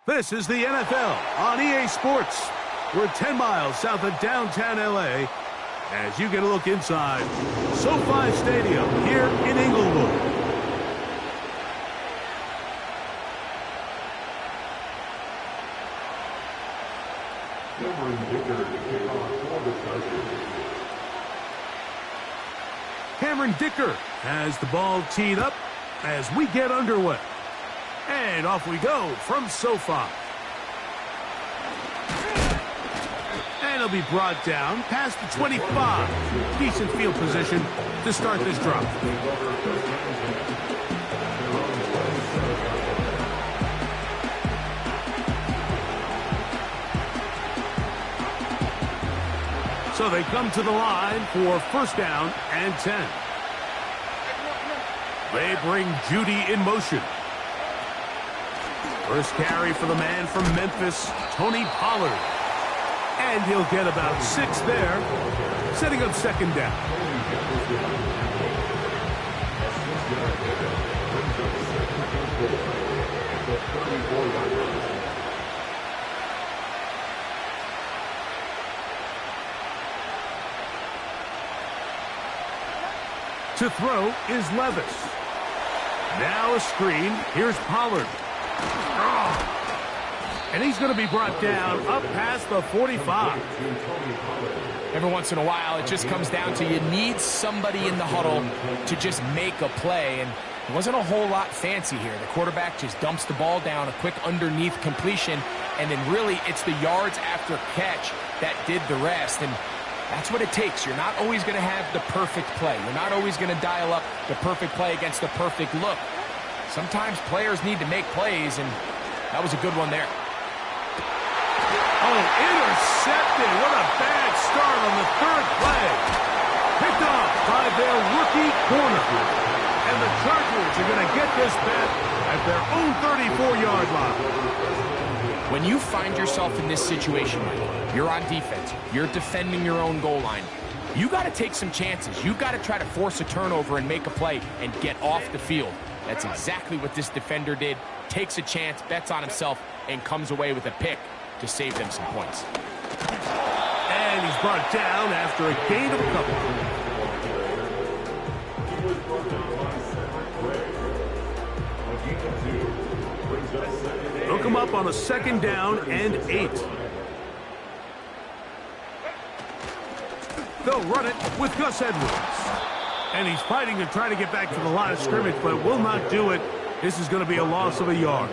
This is the NFL on EA Sports. We're 10 miles south of downtown L.A. as you get a look inside SoFi Stadium here in Inglewood. Cameron Dicker has the ball teed up as we get underway. And off we go from SoFi. And he'll be brought down past the 25. Decent field position to start this drive. So they come to the line for first down and 10. They bring Judy in motion. First carry for the man from Memphis, Tony Pollard. And he'll get about 6 there, setting up second down. To throw is Levis. Now a screen. Here's Pollard. And he's going to be brought down up past the 45. Every once in a while, it just comes down to you need somebody in the huddle to just make a play. And it wasn't a whole lot fancy here. The quarterback just dumps the ball down, a quick underneath completion, and then really it's the yards after catch that did the rest. And that's what it takes. You're not always going to have the perfect play. You're not always going to dial up the perfect play against the perfect look. Sometimes players need to make plays, and that was a good one there. Oh, intercepted. What a bad start on the third play. Picked off by their rookie corner. And the Chargers are going to get this back at their own 34-yard line. When you find yourself in this situation, you're on defense, you're defending your own goal line, you got to take some chances. You got to try to force a turnover and make a play and get off the field. That's exactly what this defender did. Takes a chance, bets on himself, and comes away with a pick to save them some points. And he's brought down after a gain of a couple. Hook him up on a second down and 8. They'll run it with Gus Edwards. And he's fighting to try to get back to the line of scrimmage, but will not do it. This is going to be a loss of a yard.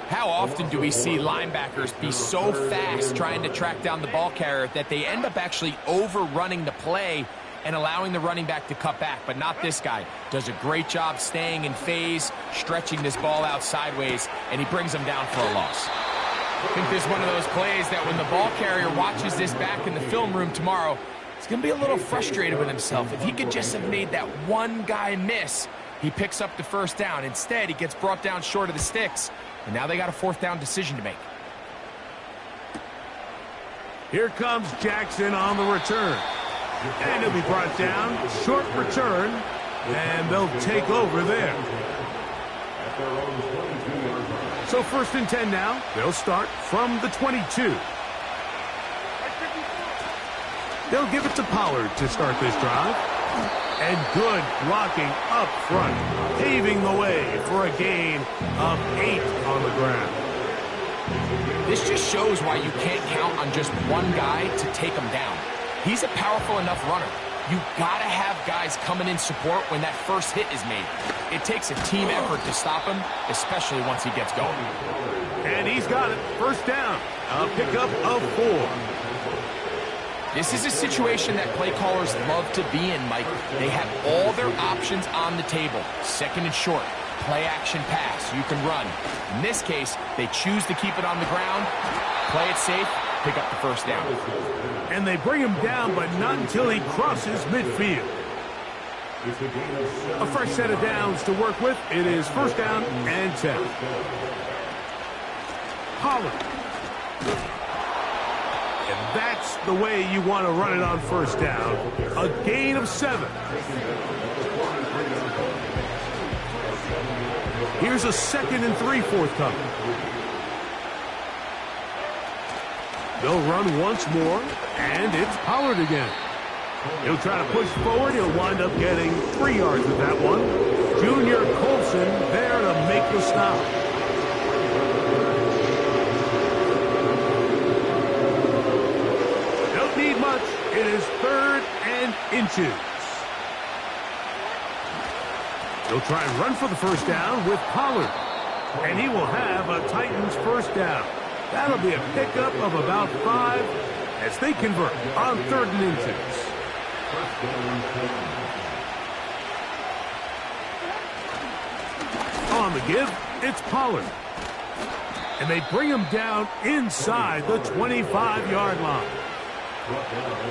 How often do we see linebackers be so fast trying to track down the ball carrier that they end up actually overrunning the play and allowing the running back to cut back? But not this guy. Does a great job staying in phase, stretching this ball out sideways, and he brings them down for a loss. I think this is one of those plays that when the ball carrier watches this back in the film room tomorrow, he's going to be a little frustrated with himself. If he could just have made that one guy miss, he picks up the first down. Instead, he gets brought down short of the sticks. And now they got a fourth down decision to make. Here comes Jackson on the return. And he'll be brought down. Short return. And they'll take over there. So first and 10 now. They'll start from the 22. They'll give it to Pollard to start this drive. And good blocking up front, paving the way for a gain of 8 on the ground. This just shows why you can't count on just one guy to take him down. He's a powerful enough runner. You gotta have guys coming in support when that first hit is made. It takes a team effort to stop him, especially once he gets going. And he's got it. First down. A pickup of 4. This is a situation that play callers love to be in, Mike. They have all their options on the table. Second and short, play action pass, you can run. In this case, they choose to keep it on the ground, play it safe, pick up the first down. And they bring him down, but not until he crosses midfield. A fresh set of downs to work with. It is first down and 10. Pollard. And that's the way you want to run it on first down. A gain of 7. Here's a 2nd and 3 forthcoming. They'll run once more, and it's Pollard again. He'll try to push forward. He'll wind up getting 3 yards with that one. Junior Colson there to make the stop. Don't need much. It is 3rd and inches. He'll try and run for the first down with Pollard. And he will have a Titans first down. That'll be a pickup of about 5 as they convert on 3rd and inches. On the give, it's Pollard. And they bring him down inside the 25-yard line.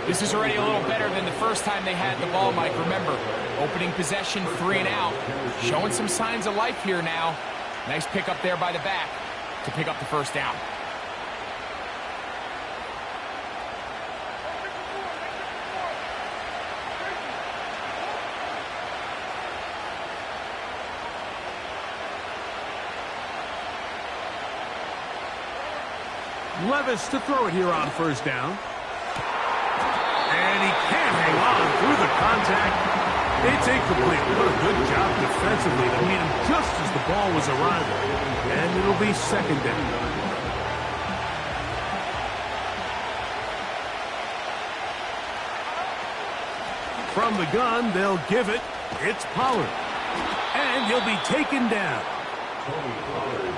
This is already a little better than the first time they had the ball, Mike. Remember, opening possession, 3 and out. Showing some signs of life here now. Nice pickup there by the back to pick up the first down. Levis to throw it here on first down. And he can't hang on through the contact. It's incomplete. What a good job defensively to meet him just as the ball was arriving. And it'll be 2nd down. From the gun, they'll give it. It's Pollard. And he'll be taken down.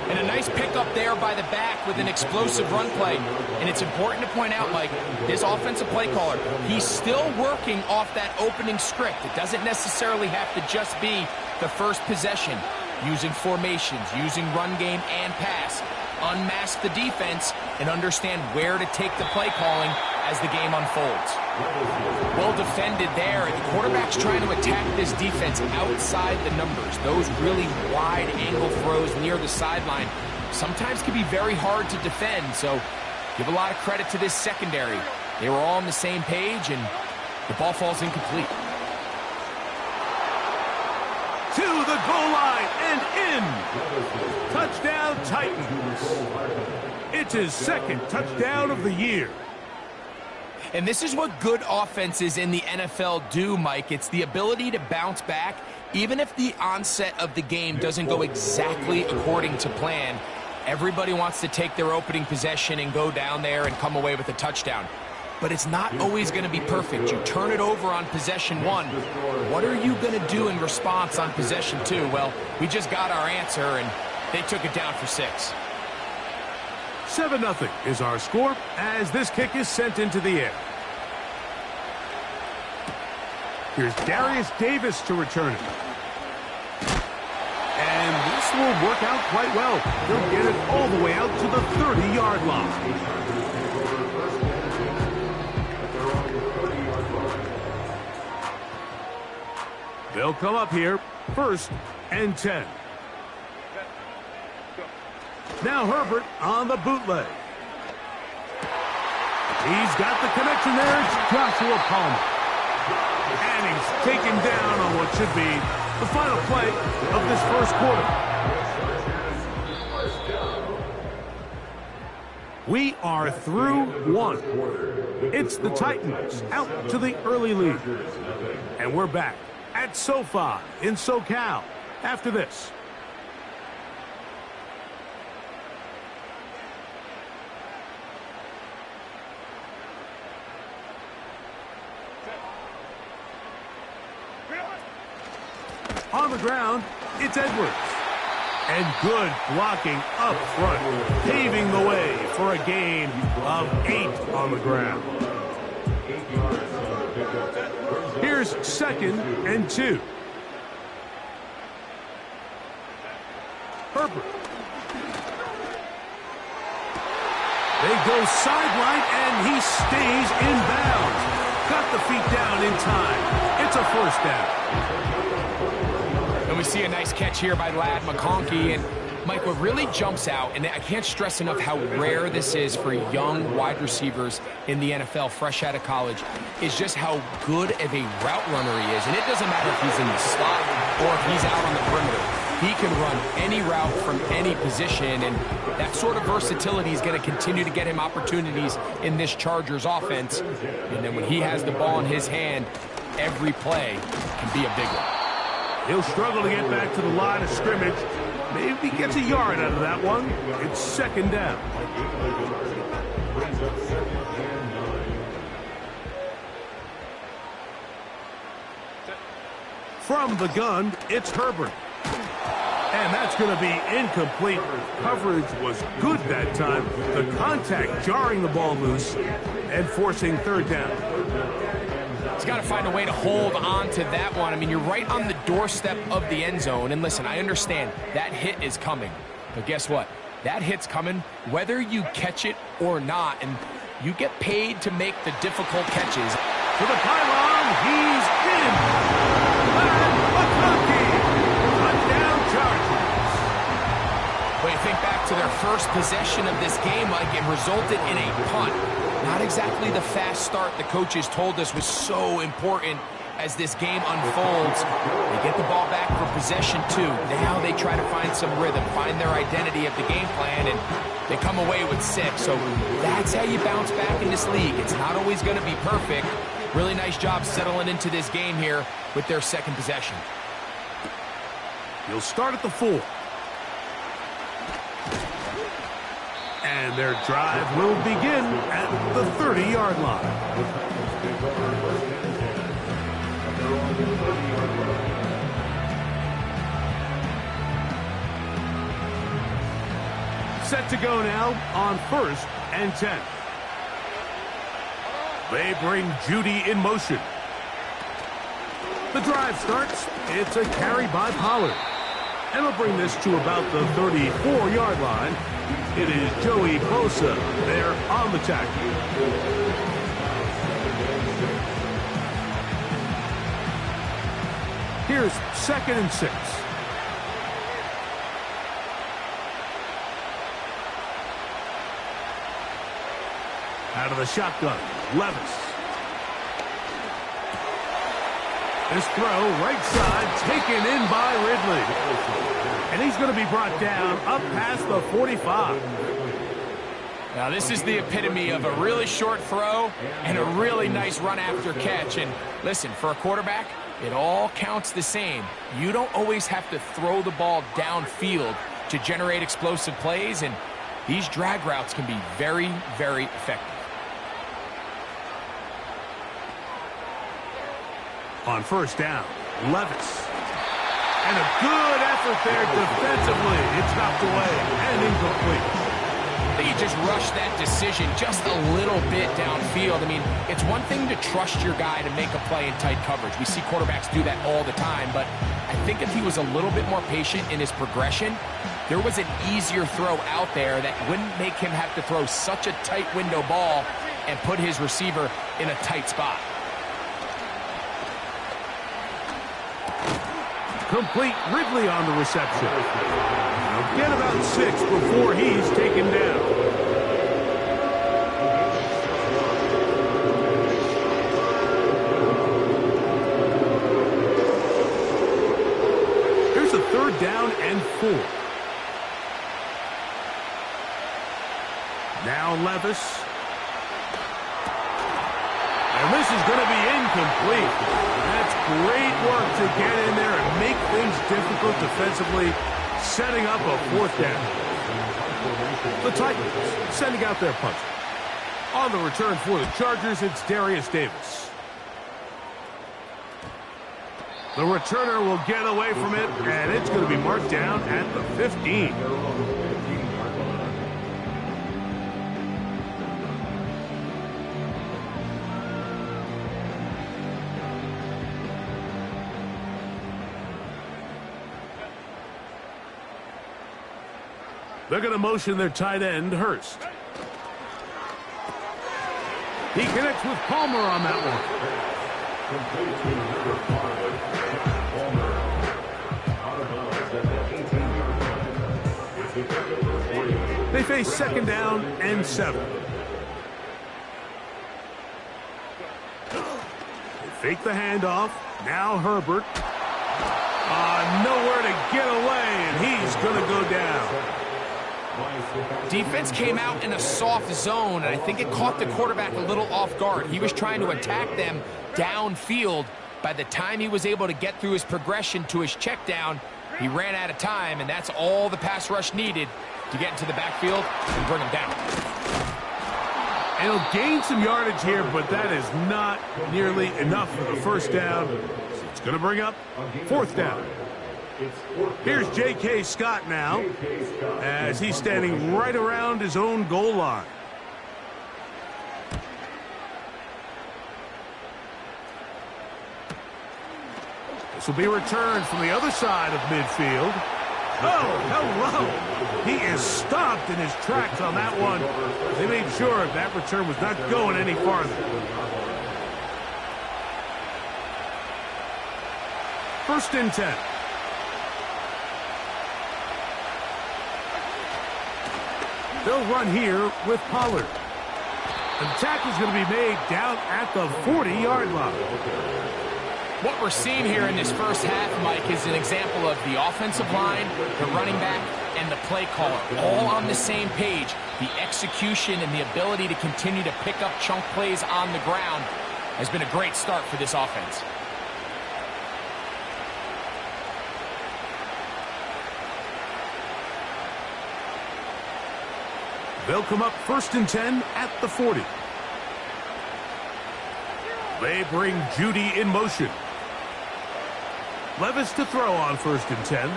And a nice pickup there by the back with an explosive run play. And it's important to point out, Mike, this offensive play caller, he's still working off that opening script. It doesn't necessarily have to just be the first possession. Using formations, using run game and pass. Unmask the defense and understand where to take the play calling as the game unfolds. Well defended there. The quarterback's trying to attack this defense outside the numbers. Those really wide angle throws near the sideline sometimes can be very hard to defend. So give a lot of credit to this secondary. They were all on the same page and the ball falls incomplete. To the goal line and in. Touchdown Titans. It's his 2nd touchdown of the year. And this is what good offenses in the NFL do, Mike. It's the ability to bounce back, even if the onset of the game doesn't go exactly according to plan. Everybody wants to take their opening possession and go down there and come away with a touchdown. But it's not always going to be perfect. You turn it over on possession 1. What are you going to do in response on possession 2? Well, we just got our answer, and they took it down for 6. 7-0 is our score as this kick is sent into the air. Here's Darius Davis to return it. And this will work out quite well. They'll get it all the way out to the 30-yard line. They'll come up here, 1st and 10. Now Herbert on the bootleg. He's got the connection there. It's Joshua Palmer. And he's taken down on what should be the final play of this first quarter. We are through 1. It's the Titans out to the early lead. And we're back at SoFi in SoCal after this. On the ground, it's Edwards. And good blocking up front, paving the way for a gain of 8 on the ground. Here's 2nd and 2. Herbert. They go sideline, and he stays in bounds. Got the feet down in time. It's a first down. And we see a nice catch here by Ladd McConkey. And, Mike, what really jumps out, and I can't stress enough how rare this is for young wide receivers in the NFL, fresh out of college, is just how good of a route runner he is. And it doesn't matter if he's in the slot or if he's out on the perimeter. He can run any route from any position, and that sort of versatility is going to continue to get him opportunities in this Chargers offense. And then when he has the ball in his hand, every play can be a big one. He'll struggle to get back to the line of scrimmage. Maybe he gets a yard out of that one. It's second down. From the gun, it's Herbert. And that's going to be incomplete. Coverage was good that time. The contact jarring the ball loose and forcing third down. He's got to find a way to hold on to that one. I mean, you're right on the doorstep of the end zone. And listen, I understand that hit is coming. But guess what? That hit's coming whether you catch it or not. And you get paid to make the difficult catches. To the pylon, he's in. Touchdown Chargers. When you think back to their first possession of this game, Mike, it resulted in a punt. Not exactly the fast start the coaches told us was so important as this game unfolds. They get the ball back for possession two. Now they try to find some rhythm, find their identity of the game plan, and they come away with 6. So that's how you bounce back in this league. It's not always going to be perfect. Really nice job settling into this game here with their second possession. He'll start at the 4. And their drive will begin at the 30-yard line. Set to go now on 1st and 10. They bring Judy in motion. The drive starts. It's a carry by Pollard. And we'll bring this to about the 34-yard line. It is Joey Bosa there on the tackle. Here's 2nd and 6. Out of the shotgun, Levis. This throw, right side, taken in by Ridley. And he's going to be brought down up past the 45. Now, this is the epitome of a really short throw and a really nice run after catch. And listen, for a quarterback, it all counts the same. You don't always have to throw the ball downfield to generate explosive plays, and these drag routes can be very, very effective. On 1st down, Levis. And a good effort there defensively. It's knocked away and incomplete. I think he just rushed that decision just a little bit downfield. I mean, it's one thing to trust your guy to make a play in tight coverage. We see quarterbacks do that all the time, but I think if he was a little bit more patient in his progression, there was an easier throw out there that wouldn't make him have to throw such a tight window ball and put his receiver in a tight spot. Complete. Ridley on the reception. He'll get about 6 before he's taken down. Here's a 3rd down and 4. Now Levis. And this is going to be incomplete. That's great work to get in there and make things difficult defensively, setting up a 4th down. The Titans sending out their punter. On the return for the Chargers, it's Darius Davis. The returner will get away from it, and it's going to be marked down at the 15. They're going to motion their tight end, Hurst. He connects with Palmer on that one. They face 2nd down and 7. They fake the handoff. Now Herbert. Nowhere to get away, and he's going to go down. Defense came out in a soft zone, and I think it caught the quarterback a little off guard. He was trying to attack them downfield. By the time he was able to get through his progression to his check down, he ran out of time, and that's all the pass rush needed to get into the backfield and bring him down. And he'll gain some yardage here, but that is not nearly enough for the first down. So it's going to bring up fourth down. Here's J.K. Scott now, as he's standing right around his own goal line. This will be returned from the other side of midfield. Oh, hello. He is stopped in his tracks on that one. They made sure that return was not going any farther. First and 10. They'll run here with Pollard. The tackle is going to be made down at the 40-yard line. What we're seeing here in this first half, Mike, is an example of the offensive line, the running back, and the play caller all on the same page. The execution and the ability to continue to pick up chunk plays on the ground has been a great start for this offense. They'll come up first and 10 at the 40. They bring Judy in motion. Levis to throw on first and 10.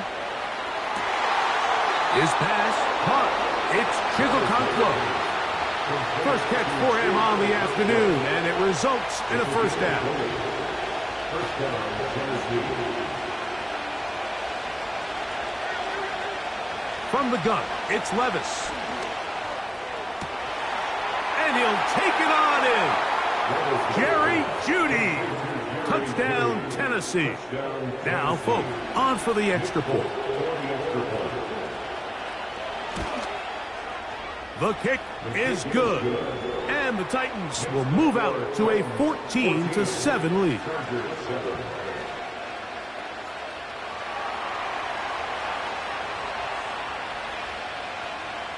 His pass, caught. It's Chizokonkwo. First catch for him on the afternoon, and it results in a first down. From the gun, it's Levis. And he'll take it on in. Jerry Judy. Touchdown, Tennessee. Now, Folk on for the extra point. The kick is good. And the Titans will move out to a 14-7 lead.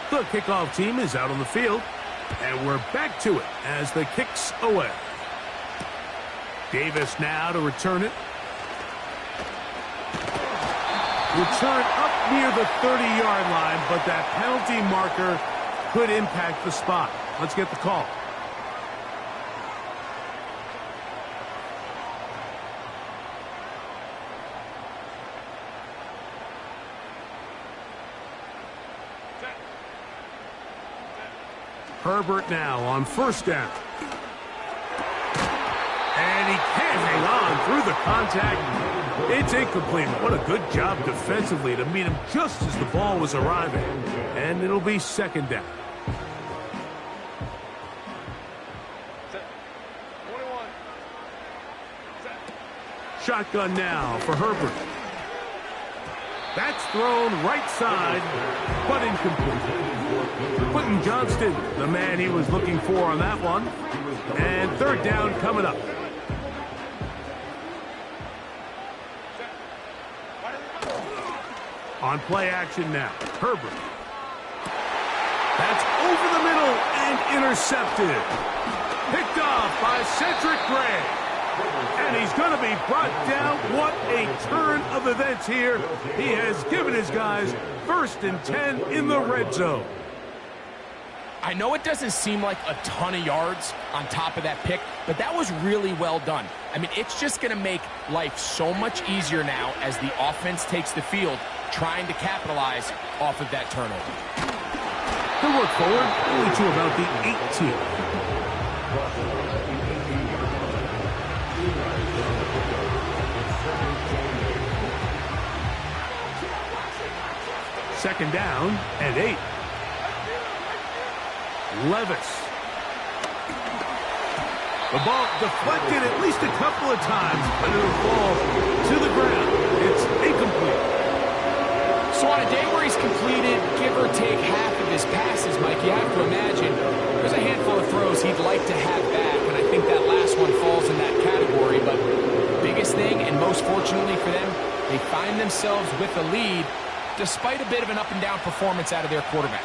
The kickoff team is out on the field. And we're back to it as the kick's away. Davis now to return it. Return up near the 30-yard line, but that penalty marker could impact the spot. Let's get the call. Herbert now on first down. And he can't hang on through the contact. It's incomplete. What a good job defensively to meet him just as the ball was arriving. And it'll be second down. Shotgun now for Herbert. That's thrown right side, but incomplete. Quentin Johnston, the man he was looking for on that one. And third down coming up. On play action now, Herbert. That's over the middle and intercepted. Picked off by Cedric Gray. And he's going to be brought down. What a turn of events here. He has given his guys first and 10 in the red zone. I know it doesn't seem like a ton of yards on top of that pick, but that was really well done. I mean, it's just going to make life so much easier now as the offense takes the field, trying to capitalize off of that turnover. They'll work forward only to about the 18. Second down and 8. Levis. The ball deflected at least a couple of times, but it'll fall to the ground. It's incomplete. So on a day where he's completed, give or take half of his passes, Mike, you have to imagine there's a handful of throws he'd like to have back, and I think that last one falls in that category. But biggest thing, and most fortunately for them, They find themselves with a lead despite a bit of an up-and-down performance out of their quarterback.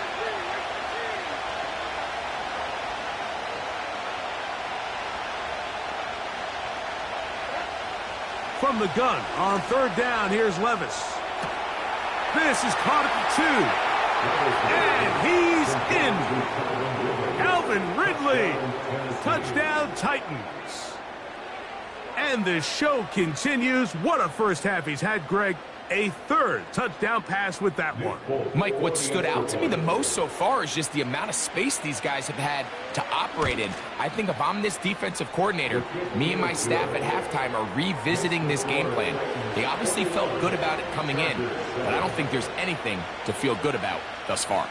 From the gun on third down, here's Levis. This is caught at the 2. And he's in. Calvin Ridley. Touchdown, Titans. And the show continues. What a first half he's had, Greg. A third touchdown pass with that one. Mike, what stood out to me the most so far is just the amount of space these guys have had to operate in. I think if I'm this defensive coordinator, me and my staff at halftime are revisiting this game plan. They obviously felt good about it coming in, but I don't think there's anything to feel good about thus far.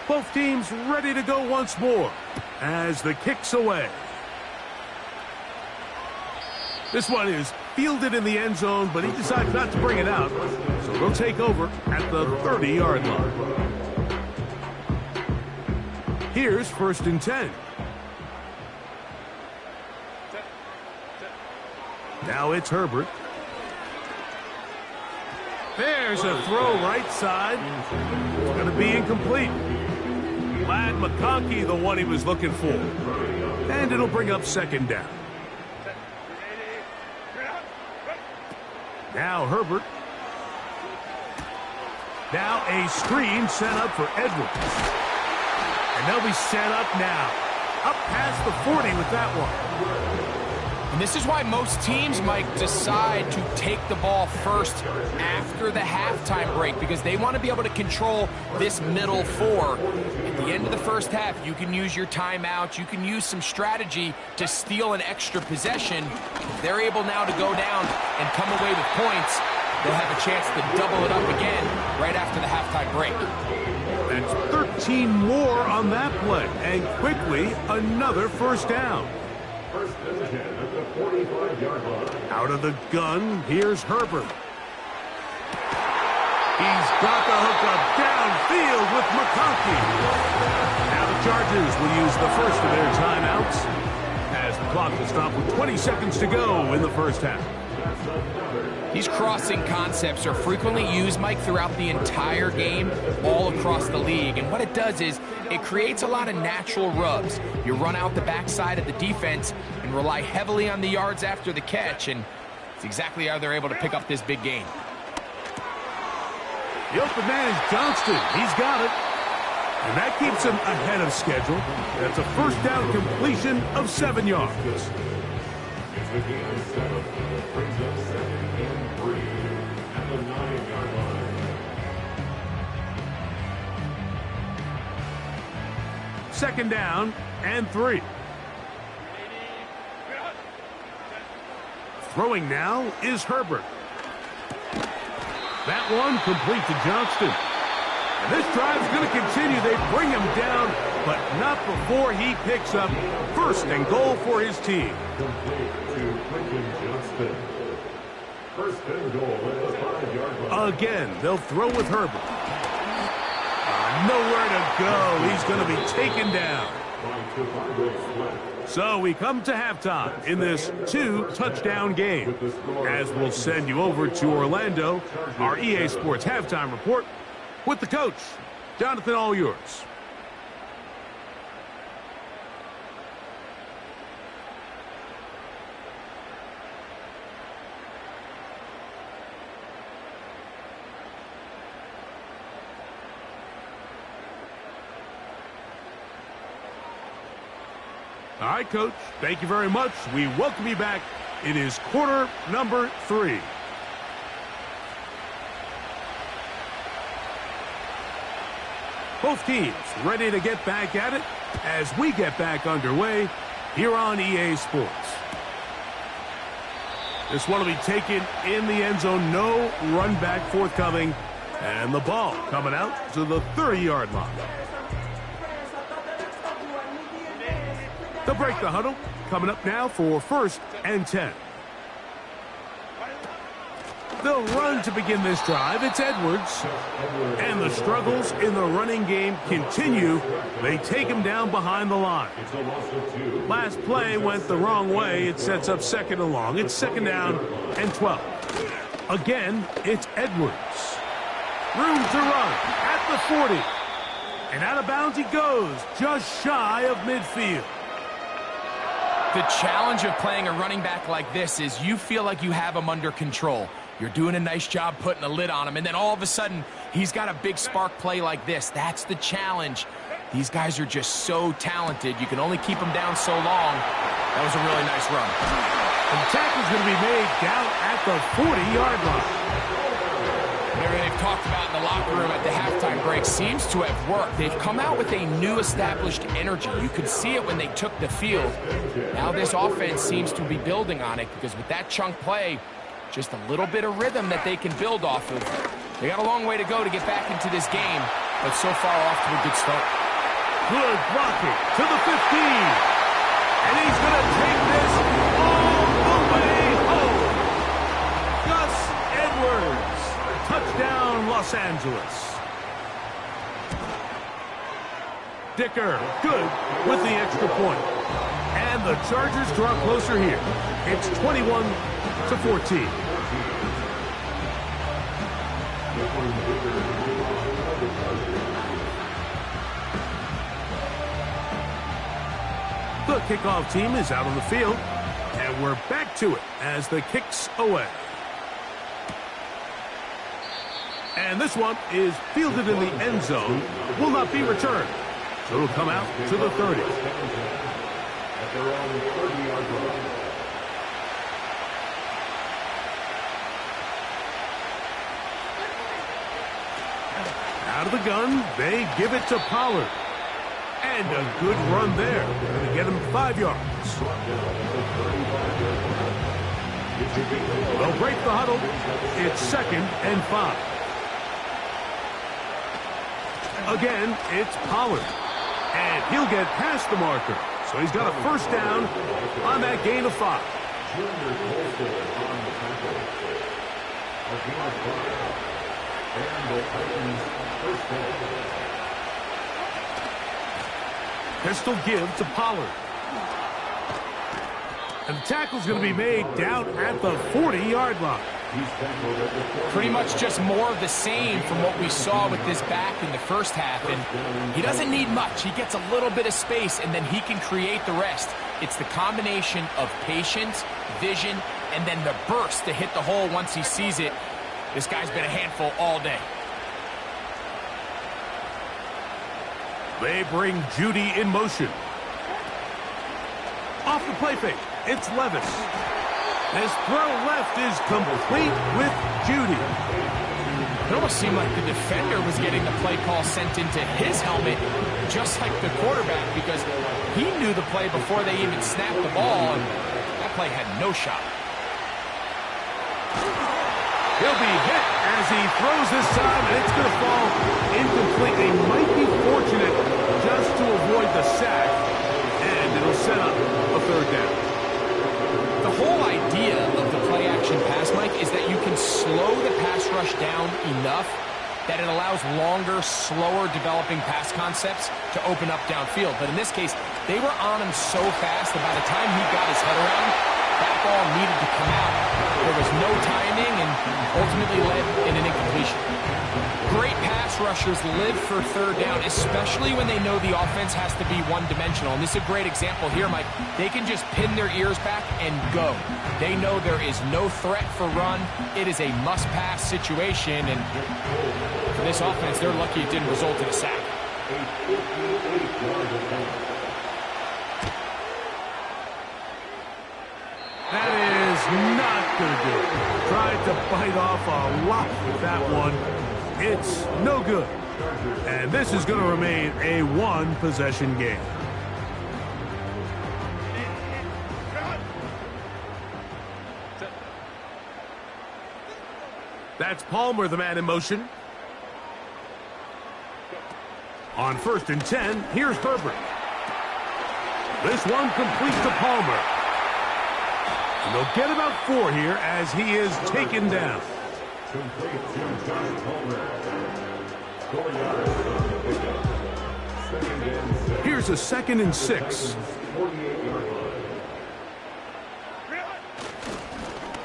Both teams ready to go once more as the kick's away. This one is fielded in the end zone, but he decides not to bring it out. So they'll take over at the 30-yard line. Here's 1st and 10. Now it's Herbert. There's a throw right side. It's going to be incomplete. Lad McConkey, the one he was looking for. And it'll bring up 2nd down. Now Herbert. Now a screen set up for Edwards. And they'll be set up now. Up past the 40 with that one. And this is why most teams, Mike, decide to take the ball first after the halftime break, because they want to be able to control this middle 4. At the end of the first half, you can use your timeout. You can use some strategy to steal an extra possession. If they're able now to go down and come away with points, they'll have a chance to double it up again right after the halftime break. That's 13 more on that play. And quickly, another 1st down. Out of the gun, here's Herbert. He's got the hook up downfield with McConkey. Now the Chargers will use the first of their timeouts as the clock will stop with 20 seconds to go in the first half. These crossing concepts are frequently used, Mike, throughout the entire game, all across the league. And what it does is it creates a lot of natural rubs. You run out the backside of the defense and rely heavily on the yards after the catch, and it's exactly how they're able to pick up this big gain. The open man is Johnston. He's got it. And that keeps him ahead of schedule. That's a 1st down completion of 7 yards. Second down and 3. Throwing now is Herbert. That one complete to Johnston. And this drive's going to continue. They bring him down, but not before he picks up 1st and goal for his team. Again, they'll throw with Herbert. Nowhere to go. He's going to be taken down. So we come to halftime in this 2-touchdown game. As we'll send you over to Orlando, our EA Sports halftime report with the coach. Jonathan, all yours. All right, Coach, thank you very much. We welcome you back. It is quarter number 3. Both teams ready to get back at it as we get back underway here on EA Sports. This one will be taken in the end zone. No run back forthcoming. And the ball coming out to the 30-yard line. They'll break the huddle. Coming up now for 1st and 10. They'll run to begin this drive. It's Edwards. And the struggles in the running game continue. They take him down behind the line. Last play went the wrong way. It sets up second and long. It's second down and 12. Again, it's Edwards. Room to run at the 40. And out of bounds he goes, just shy of midfield. The challenge of playing a running back like this is you feel like you have him under control. You're doing a nice job putting a lid on him, and then all of a sudden, he's got a big spark play like this. That's the challenge. These guys are just so talented. You can only keep them down so long. That was a really nice run. And the tackle's going to be made down at the 40-yard line. Whatever they've talked about in the locker room at the halftime break seems to have worked. They've come out with a new established energy. You could see it when they took the field. Now this offense seems to be building on it because with that chunk play, just a little bit of rhythm that they can build off of. They got a long way to go to get back into this game, but so far off to a good start. Good blocking to the 15. And he's going to take this all the way home. Gus Edwards. Touchdown, Los Angeles. Dicker, good with the extra point. And the Chargers draw closer here. It's 21-14. The kickoff team is out on the field, and we're back to it as the kick's away. And this one is fielded in the end zone, will not be returned. So it'll come out to the 30. Out of the gun, they give it to Pollard. And a good run there. Going to get him 5 yards. They'll break the huddle. It's second and 5. Again, it's Pollard. And he'll get past the marker. So he's got a first down on that gain of 5. Pistol give to Pollard. And the tackle's going to be made down at the 40-yard line. Pretty much just more of the same from what we saw with this back in the first half. And he doesn't need much. He gets a little bit of space, and then he can create the rest. It's the combination of patience, vision, and then the burst to hit the hole once he sees it. This guy's been a handful all day. They bring Judy in motion. Off the play fake, it's Levis. His throw left is complete with Judy. It almost seemed like the defender was getting the play call sent into his helmet, just like the quarterback, because he knew the play before they even snapped the ball, and that play had no shot. He'll be hit as he throws this time, and it's going to fall incomplete. They might be fortunate just to avoid the sack, and it'll set up a third down. The whole idea of the play-action pass, Mike, is that you can slow the pass rush down enough that it allows longer, slower developing pass concepts to open up downfield. But in this case, they were on him so fast that by the time he got his head around, that ball needed to come out. There was no timing and ultimately led in an incompletion. Great pass rushers live for third down, especially when they know the offense has to be one-dimensional. And this is a great example here, Mike. They can just pin their ears back and go. They know there is no threat for run. It is a must-pass situation, and for this offense, they're lucky it didn't result in a sack. That is not going to do it. Tried to bite off a lot with that one. It's no good. And this is going to remain a one-possession game. That's Palmer, the man in motion. On 1st and 10, here's Herbert. This one complete to Palmer. And they'll get about 4 here as he is taken down. Here's a 2nd and 6.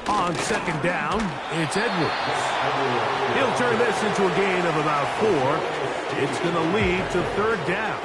On 2nd down, it's Edwards. He'll turn this into a gain of about 4. It's going to lead to 3rd down.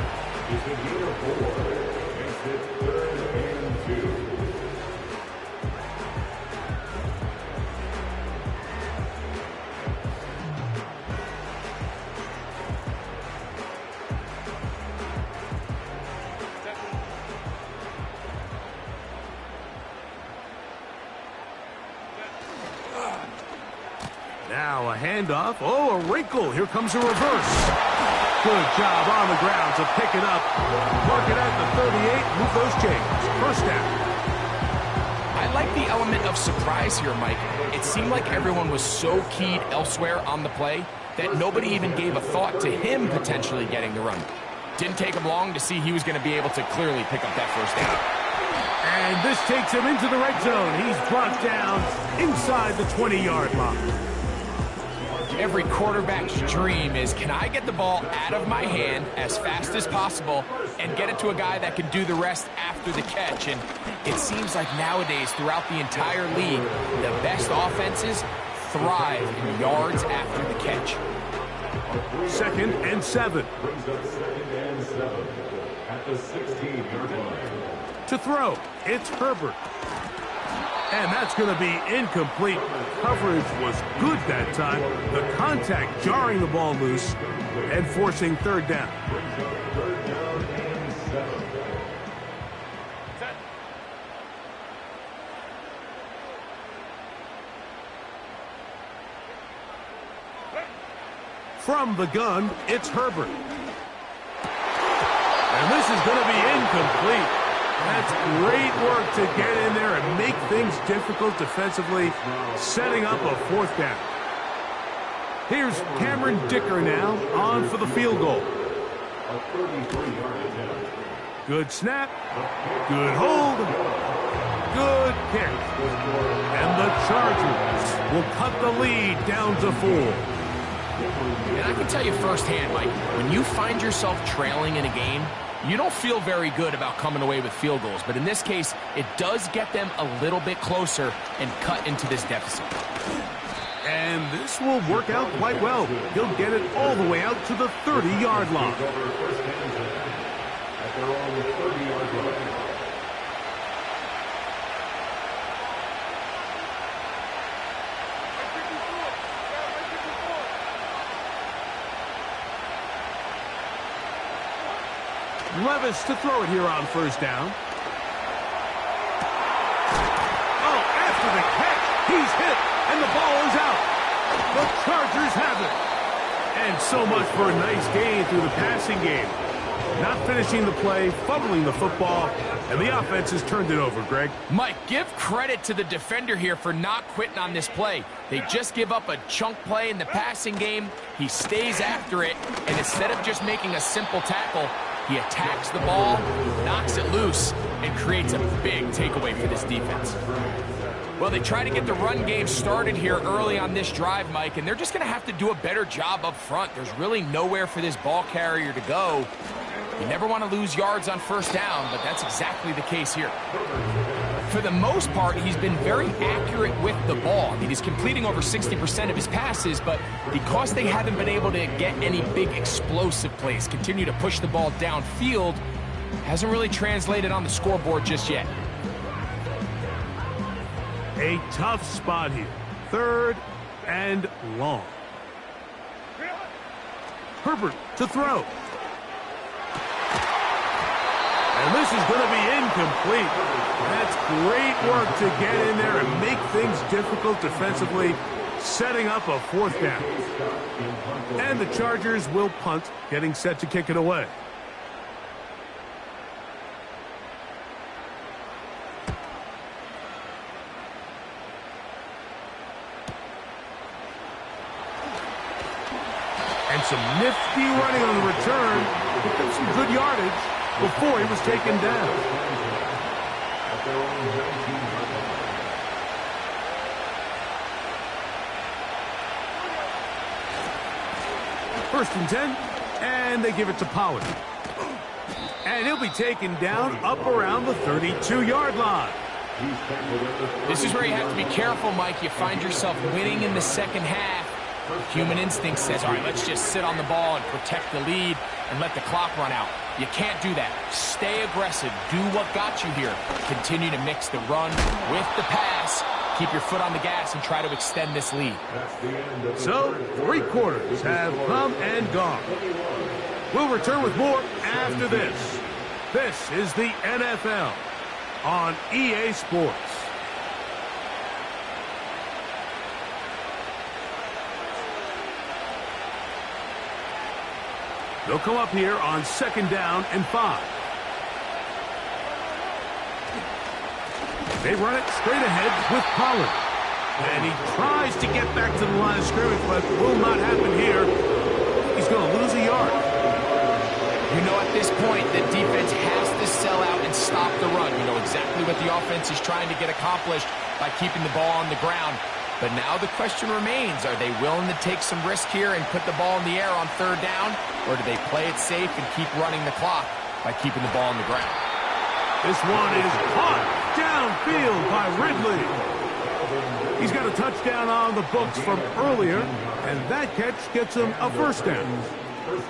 Now a handoff. Oh, a wrinkle. Here comes a reverse. Good job on the ground to pick it up. Mark it at the 38. Move those chains. First down. I like the element of surprise here, Mike. It seemed like everyone was so keyed elsewhere on the play that nobody even gave a thought to him potentially getting the run. Didn't take him long to see he was going to be able to clearly pick up that first down. And this takes him into the red zone. He's brought down inside the 20-yard line. Every quarterback's dream is, can I get the ball out of my hand as fast as possible and get it to a guy that can do the rest after the catch? And it seems like nowadays, throughout the entire league, the best offenses thrive in yards after the catch. 2nd and 7. At the 16-yard line. To throw, it's Herbert. And that's going to be incomplete. Coverage was good that time. The contact jarring the ball loose and forcing 3rd down. From the gun, it's Herbert. And this is going to be incomplete. That's great work to get in there and make things difficult defensively, setting up a 4th down. Here's Cameron Dicker now on for the field goal. Good snap, good hold, good kick. And the Chargers will cut the lead down to 4. And I can tell you firsthand, Mike, when you find yourself trailing in a game, you don't feel very good about coming away with field goals. But in this case, it does get them a little bit closer and cut into this deficit. And this will work out quite well. He'll get it all the way out to the 30-yard line. At their own 30-yard line. Levis to throw it here on 1st down. Oh, after the catch, he's hit, and the ball is out. The Chargers have it. And so much for a nice gain through the passing game. Not finishing the play, fumbling the football, and the offense has turned it over, Greg. Mike, give credit to the defender here for not quitting on this play. They just give up a chunk play in the passing game. He stays after it, and instead of just making a simple tackle, he attacks the ball, knocks it loose, and creates a big takeaway for this defense. Well, they try to get the run game started here early on this drive, Mike, and they're just going to have to do a better job up front. There's really nowhere for this ball carrier to go. You never want to lose yards on 1st down, but that's exactly the case here. For the most part, he's been very accurate with the ball. I mean, he's completing over 60% of his passes, but because they haven't been able to get any big explosive plays, continue to push the ball downfield, hasn't really translated on the scoreboard just yet. A tough spot here. 3rd and long. Herbert to throw. And this is going to be incomplete. That's great work to get in there and make things difficult defensively, setting up a 4th down. And the Chargers will punt, getting set to kick it away. And some nifty running on the return. Picked up some good yardage before he was taken down. First and 10, and they give it to Pollard. And he'll be taken down up around the 32-yard line. This is where you have to be careful, Mike. You find yourself winning in the second half. Human instinct says, all right, let's just sit on the ball and protect the lead and let the clock run out. You can't do that. Stay aggressive. Do what got you here. Continue to mix the run with the pass. Keep your foot on the gas and try to extend this lead. So, 3 quarters have come and gone. We'll return with more after this. This is the NFL on EA Sports. They'll come up here on 2nd down and 5. They run it straight ahead with Pollard. And he tries to get back to the line of scrimmage, but will not happen here. He's going to lose a yard. You know, at this point, the defense has to sell out and stop the run. You know exactly what the offense is trying to get accomplished by keeping the ball on the ground. But now the question remains, are they willing to take some risk here and put the ball in the air on 3rd down? Or do they play it safe and keep running the clock by keeping the ball on the ground? This one is caught downfield by Ridley. He's got a touchdown on the books from earlier, and that catch gets him a 1st down.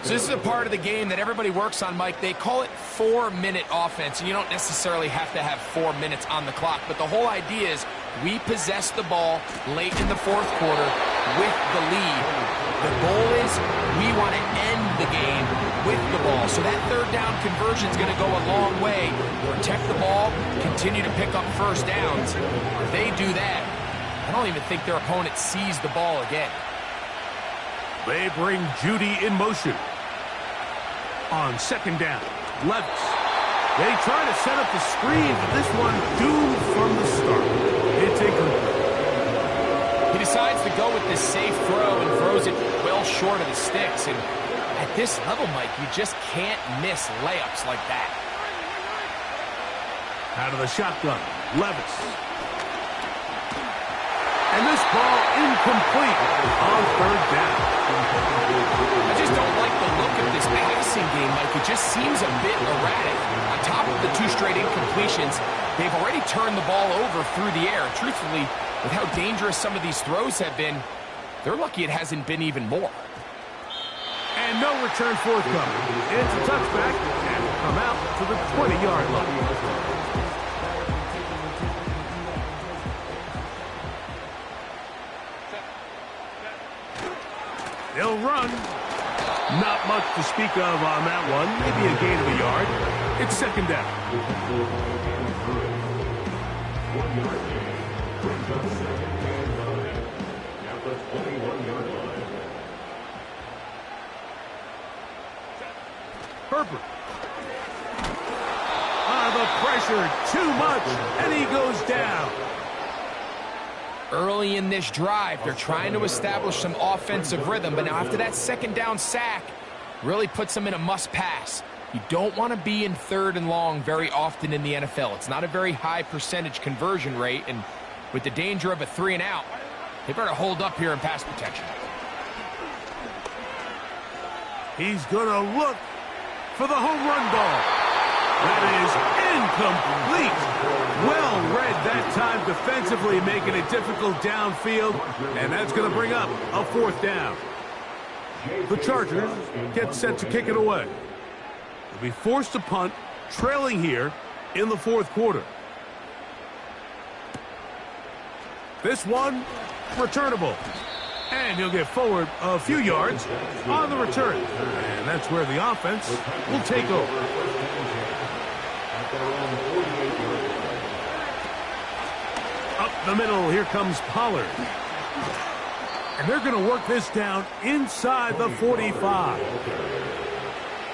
So this is a part of the game that everybody works on, Mike. They call it 4-minute offense, and you don't necessarily have to have 4 minutes on the clock. But the whole idea is we possess the ball late in the 4th quarter with the lead. The goal is we want to end the game with the ball. So that 3rd down conversion is going to go a long way. Protect the ball, continue to pick up 1st downs. If they do that, I don't even think their opponent sees the ball again. They bring Judy in motion. On 2nd down, Levis. They try to set up the screen, but this one doomed from the start. It's incomplete. He decides to go with this safe throw and throws it well short of the sticks. And at this level, Mike, you just can't miss layups like that. Out of the shotgun, Levis. And this ball incomplete on 3rd down. I just don't like the look of this passing game, Mike. It just seems a bit erratic. On top of the 2 straight incompletions, they've already turned the ball over through the air. Truthfully, with how dangerous some of these throws have been, they're lucky it hasn't been even more. And no return forthcoming. It's a touchback, and will come out to the 20-yard line. They'll run. Not much to speak of on that one. Maybe a gain of a yard. It's 2nd down. Herbert. The pressure, too much, and he goes down. Early in this drive, they're trying to establish some offensive rhythm, but now after that 2nd down sack, really puts them in a must-pass. You don't want to be in 3rd and long very often in the NFL. It's not a very high percentage conversion rate, and with the danger of a 3 and out, they better hold up here in pass protection. He's going to look for the home run ball. That is incomplete. Well read that time defensively, making it difficult downfield, and that's going to bring up a 4th down. The Chargers get set to kick it away. They'll be forced to punt, trailing here in the 4th quarter. This one, returnable. And he'll get forward a few yards on the return. And that's where the offense will take over. Up the middle, here comes Pollard. And they're going to work this down inside the 45.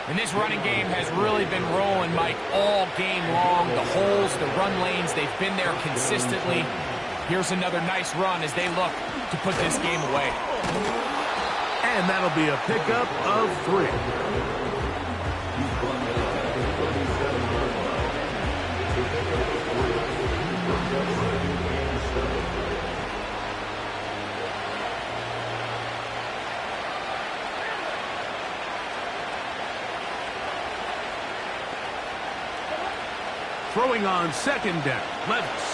And this running game has really been rolling, Mike, all game long. The holes, the run lanes, they've been there consistently. Here's another nice run as they look to put this game away. And that'll be a pickup of 3. Throwing on second down, Levis.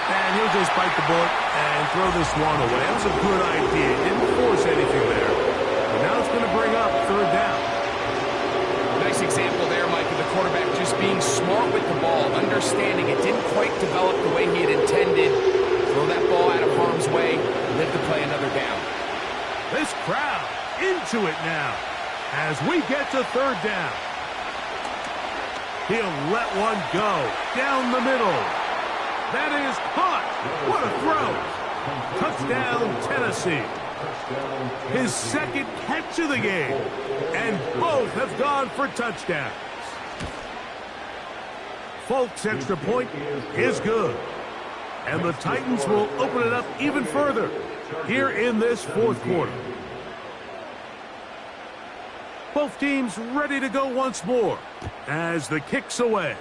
And he'll just bite the bullet and throw this one away. That was a good idea. Didn't force anything there. But now it's going to bring up third down. Nice example there, Mike, of the quarterback just being smart with the ball, understanding it didn't quite develop the way he had intended. Throw that ball out of harm's way, live to play another down. This crowd into it now as we get to third down. He'll let one go down the middle. That is caught. What a throw. Touchdown, Tennessee. His second catch of the game. And both have gone for touchdowns. Folks' extra point is good. And the Titans will open it up even further here in this fourth quarter. Both teams ready to go once more as the kick's away.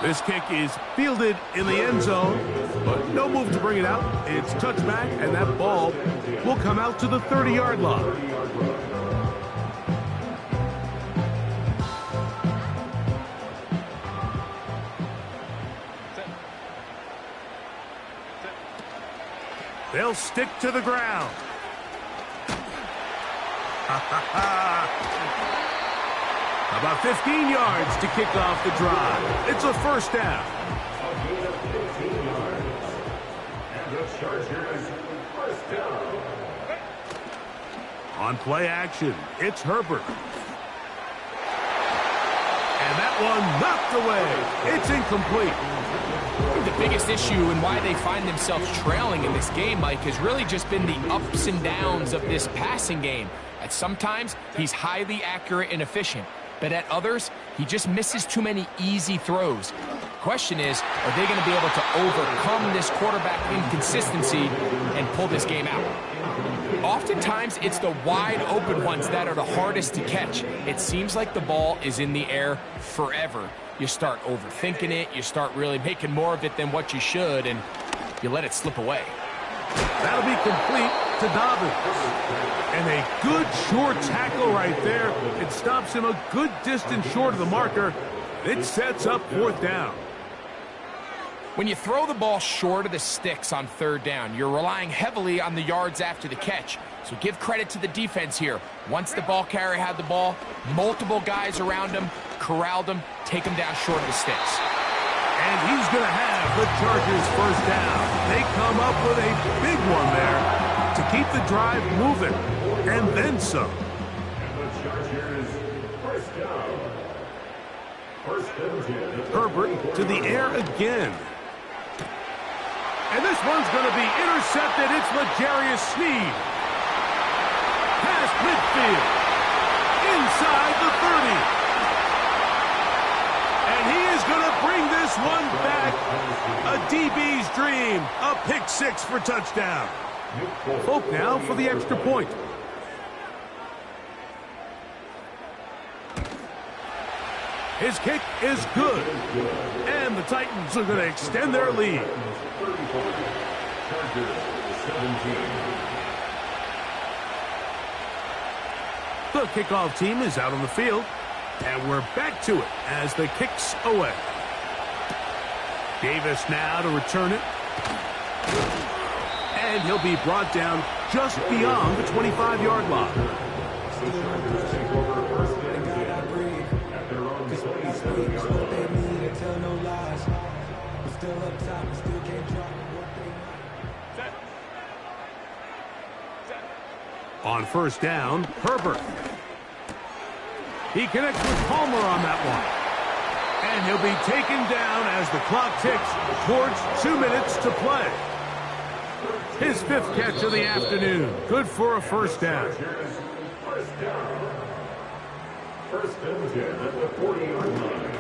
This kick is fielded in the end zone, but no move to bring it out. It's touchback, and that ball will come out to the 30-yard line. They'll stick to the ground. About 15 yards to kick off the drive. It's a first down. On play action, it's Herbert. And that one knocked away. It's incomplete. I think the biggest issue and why they find themselves trailing in this game, Mike, has really just been the ups and downs of this passing game. At sometimes, he's highly accurate and efficient. But at others, he just misses too many easy throws. Question is, are they going to be able to overcome this quarterback inconsistency and pull this game out? Oftentimes, it's the wide open ones that are the hardest to catch. It seems like the ball is in the air forever. You start overthinking it, you start really making more of it than what you should, and you let it slip away. That'll be complete to Dobbins. And a good short tackle right there. It stops him a good distance short of the marker. It sets up fourth down. When you throw the ball short of the sticks on third down, you're relying heavily on the yards after the catch. So give credit to the defense here. Once the ball carrier had the ball, multiple guys around him, corralled him, take him down short of the sticks. And he's going to have the Chargers first down. They come up with a big one there to keep the drive moving, and then some. And the Chargers first down. Herbert to the air again. And this one's going to be intercepted. It's L'Jarius Sneed. Past midfield. Inside the 30. And he is going to bring this one back. A DB's dream. A pick six for touchdown. Folk now for the extra point. His kick is good. And the Titans are going to extend their lead. The kickoff team is out on the field. And we're back to it as the kick's away. Davis now to return it. And he'll be brought down just beyond the 25-yard line. On first down, Herbert. He connects with Palmer on that one. And he'll be taken down as the clock ticks towards 2 minutes to play. His fifth catch of the afternoon. Good for a first down. First and 10 at the 40-yard line.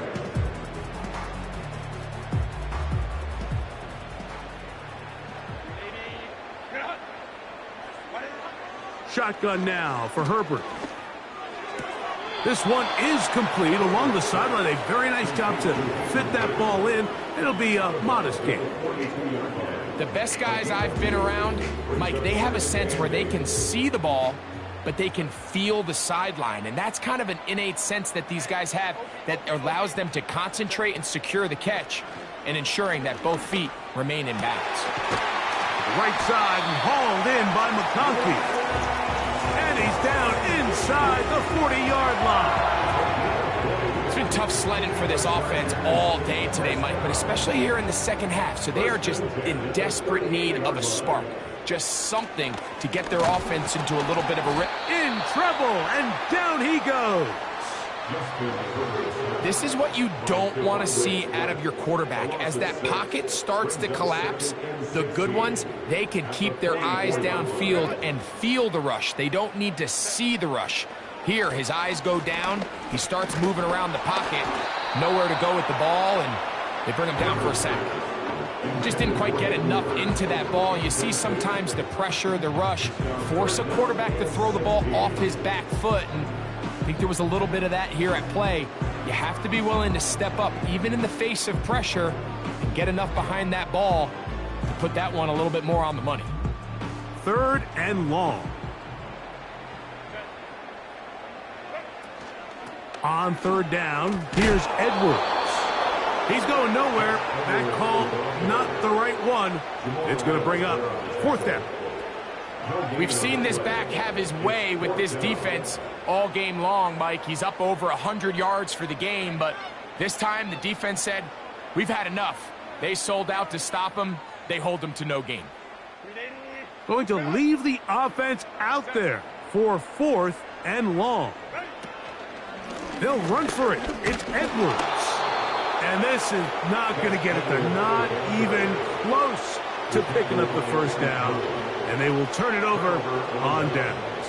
Shotgun now for Herbert. This one is complete along the sideline. A very nice job to fit that ball in. It'll be a modest gain. The best guys I've been around, Mike, they have a sense where they can see the ball but they can feel the sideline. And that's kind of an innate sense that these guys have that allows them to concentrate and secure the catch and ensuring that both feet remain in bounds. Right side and hauled in by McConkey. And he's down inside the 40-yard line. It's been tough sledding for this offense all day today, Mike, but especially here in the second half. So they are just in desperate need of a spark. Just something to get their offense into a little bit of a rip. In trouble, and down he goes. This is what you don't want to see out of your quarterback. As that pocket starts to collapse, the good ones, they can keep their eyes downfield and feel the rush. They don't need to see the rush. Here, his eyes go down. He starts moving around the pocket. Nowhere to go with the ball, and they bring him down for a sack. Just didn't quite get enough into that ball. You see sometimes the pressure, the rush, force a quarterback to throw the ball off his back foot, and I think there was a little bit of that here at play. You have to be willing to step up, even in the face of pressure, and get enough behind that ball to put that one a little bit more on the money. 3rd and long. On 3rd down, here's Edwards. He's going nowhere. That call, not the right one. It's going to bring up 4th down. We've seen this back have his way with this defense all game long, Mike. He's up over 100 yards for the game, but this time the defense said, we've had enough. They sold out to stop him. They hold him to no gain. Going to leave the offense out there for 4th and long. They'll run for it. It's Edwards. And this is not going to get it. They're not even close to picking up the 1st down. And they will turn it over on downs.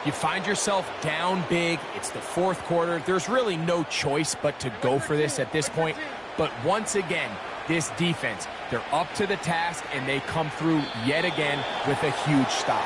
You find yourself down big. It's the 4th quarter. There's really no choice but to go for this at this point. But once again, this defense, they're up to the task, and they come through yet again with a huge stop.